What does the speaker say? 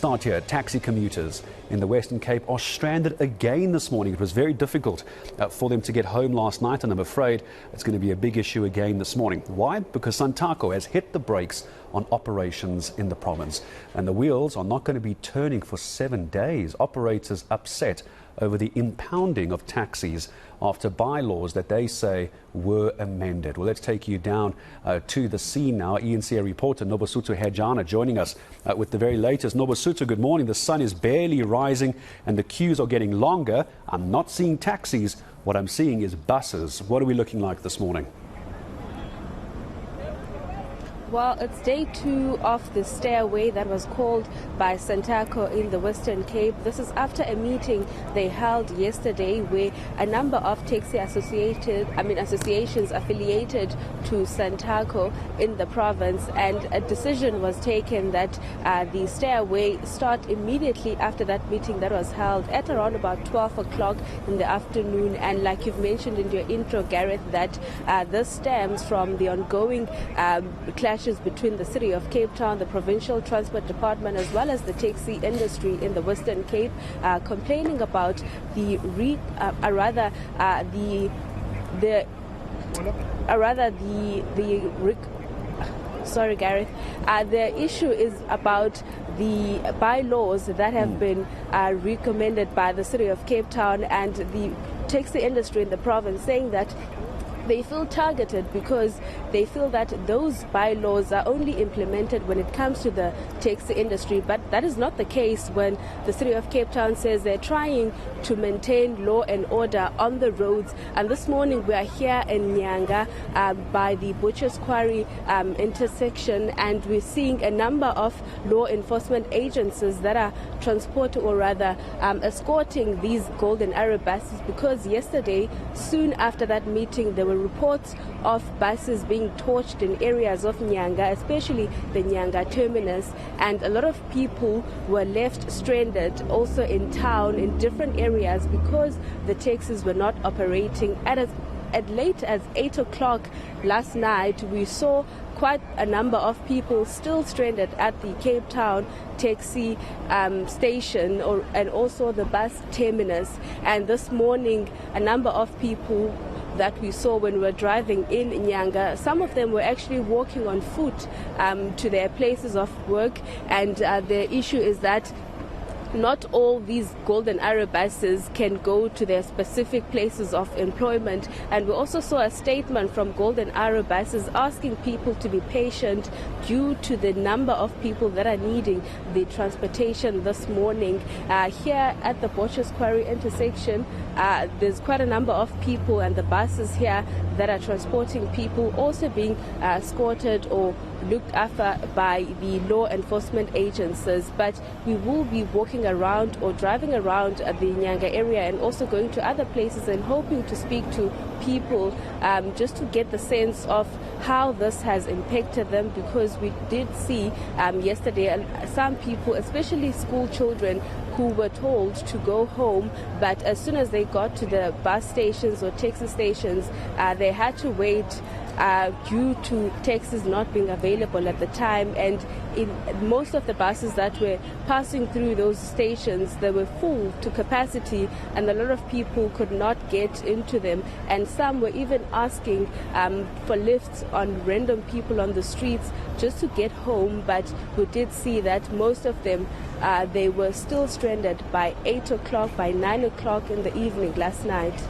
start here. Taxi commuters in the Western Cape are stranded again this morning. It was very difficult for them to get home last night, and I'm afraid it's going to be a big issue again this morning. Why? Because Santaco has hit the brakes on operations in the province, and the wheels are not going to be turning for 7 days. Operators upset over the impounding of taxis after bylaws that they say were amended. Well, let's take you down to the scene now. eNCA reporter Nobesuthu Hejana joining us with the very latest. Nobesuthu, good morning. The sun is barely rising and the queues are getting longer. I'm not seeing taxis. What I'm seeing is buses. What are we looking like this morning? Well, it's day 2 of the stay-away that was called by Santaco in the Western Cape. This is after a meeting they held yesterday where a number of taxi associations affiliated to Santaco in the province, and a decision was taken that the stay-away start immediately after that meeting that was held at around about 12 o'clock in the afternoon. And like you've mentioned in your intro, Gareth, that this stems from the ongoing clash between the City of Cape Town, the Provincial Transport Department, as well as the taxi industry in the Western Cape, complaining about Sorry, Gareth. The issue is about the bylaws that have been recommended by the City of Cape Town and the taxi industry in the province, saying that they feel targeted because they feel that those bylaws are only implemented when it comes to the taxi industry. But that is not the case when the City of Cape Town says they're trying to maintain law and order on the roads. And this morning we are here in eNCA by the Butcher's Quarry intersection, and we're seeing a number of law enforcement agencies that are transporting, or rather escorting, these Golden Arrow buses, because yesterday, soon after that meeting, there were reports of buses being torched in areas of eNCA, especially the eNCA terminus, and a lot of people were left stranded also in town in different areas because the taxis were not operating. At late as 8 o'clock last night, we saw quite a number of people still stranded at the Cape Town taxi station and also the bus terminus. And this morning, a number of people that we saw when we were driving in eNCA, some of them were actually walking on foot to their places of work, and the issue is that not all these Golden Arrow buses can go to their specific places of employment. And we also saw a statement from Golden Arrow buses asking people to be patient due to the number of people that are needing the transportation this morning. Here at the Butcher's Quarry intersection, there's quite a number of people, and the buses here that are transporting people also being escorted or looked after by the law enforcement agencies. But we will be walking around or driving around the eNCA area and also going to other places and hoping to speak to people just to get the sense of how this has impacted them, because we did see yesterday some people, especially school children, who were told to go home, but as soon as they got to the bus stations or taxi stations, they had to wait due to taxis not being available at the time. And in most of the buses that were passing through those stations, they were full to capacity, and a lot of people could not get into them, and some were even asking for lifts on random people on the streets just to get home. But we did see that most of them they were still stranded by 8 o'clock, by 9 o'clock in the evening last night.